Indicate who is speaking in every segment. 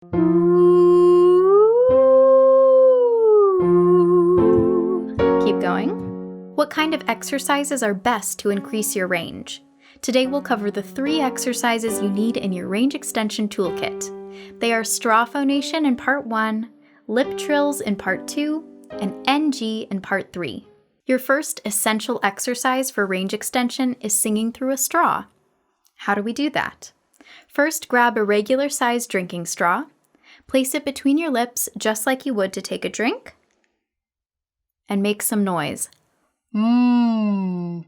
Speaker 1: Keep going. What kind of exercises are best to increase your range? Today we'll cover the 3 exercises you need in your range extension toolkit. They are straw phonation in part 1, lip trills in part 2, and NG in part 3. Your first essential exercise for range extension is singing through a straw. How do we do that? First, grab a regular-sized drinking straw. Place it between your lips just like you would to take a drink, and make some noise. I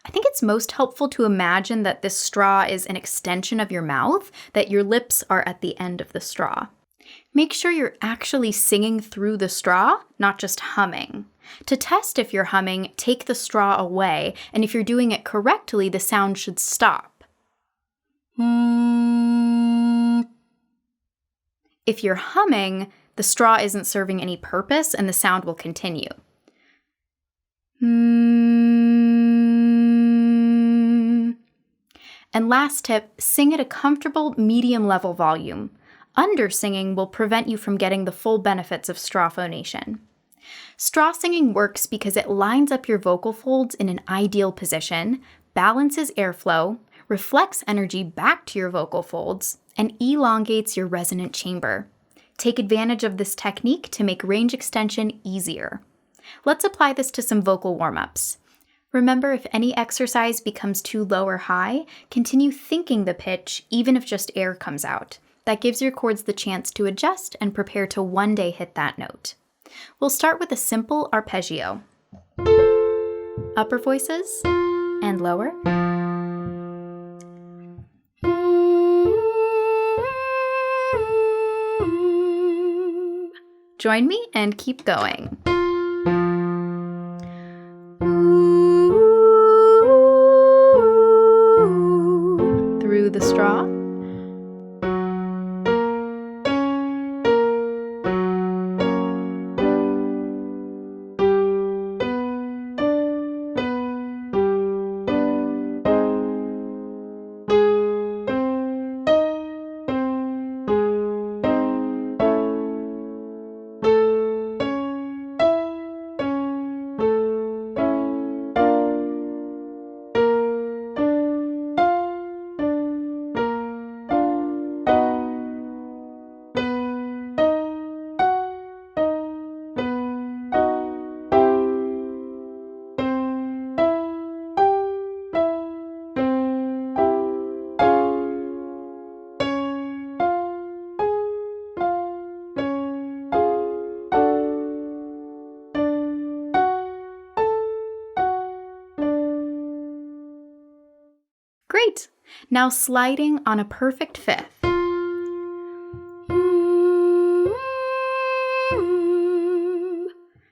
Speaker 1: think it's most helpful to imagine that this straw is an extension of your mouth, that your lips are at the end of the straw. Make sure you're actually singing through the straw, not just humming. To test if you're humming, take the straw away, and if you're doing it correctly, the sound should stop. If you're humming, the straw isn't serving any purpose and the sound will continue. And last tip, sing at a comfortable medium level volume. Under-singing will prevent you from getting the full benefits of straw phonation. Straw singing works because it lines up your vocal folds in an ideal position, balances airflow, reflects energy back to your vocal folds, and elongates your resonant chamber. Take advantage of this technique to make range extension easier. Let's apply this to some vocal warm-ups. Remember, if any exercise becomes too low or high, continue thinking the pitch even if just air comes out. That gives your cords the chance to adjust and prepare to one day hit that note. We'll start with a simple arpeggio. Upper voices and lower. Join me and keep going. Through the straw. Great! Now sliding on a perfect fifth.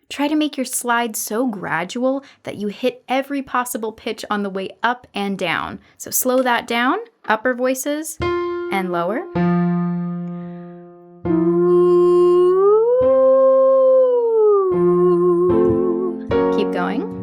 Speaker 1: Try to make your slide so gradual that you hit every possible pitch on the way up and down. So slow that down, upper voices and lower. Keep going.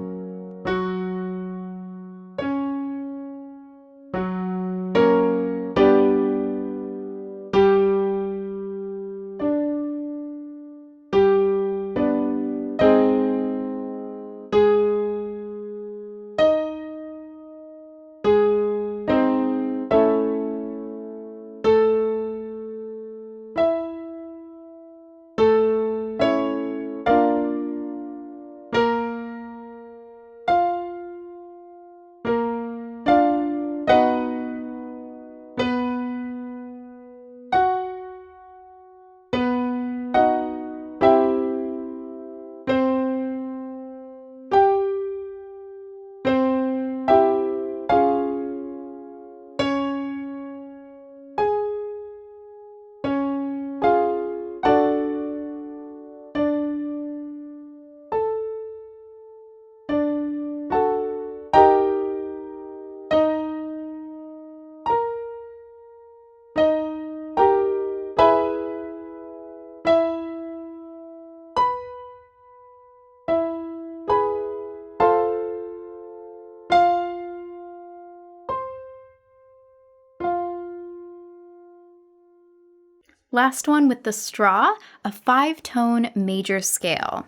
Speaker 1: Last one with the straw, a 5-tone major scale.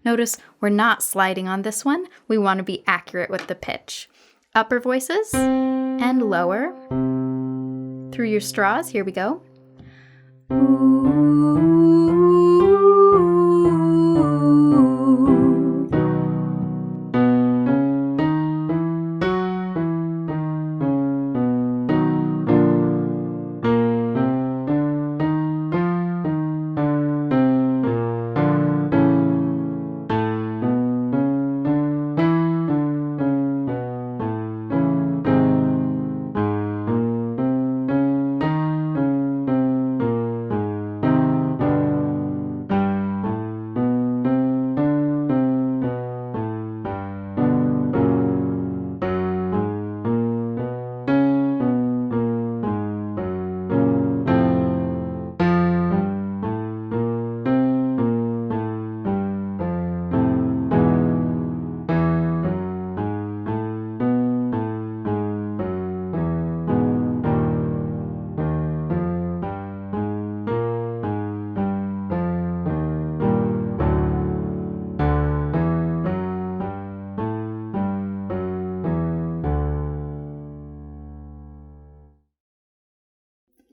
Speaker 1: Notice we're not sliding on this one. We want to be accurate with the pitch. Upper voices and lower. Through your straws, here we go.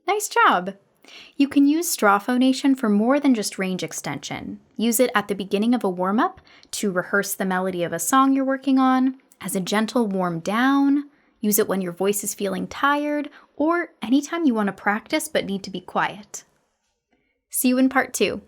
Speaker 1: Nice job! You can use straw phonation for more than just range extension. Use it at the beginning of a warm-up to rehearse the melody of a song you're working on, as a gentle warm down, use it when your voice is feeling tired, or anytime you want to practice but need to be quiet. See you in part 2.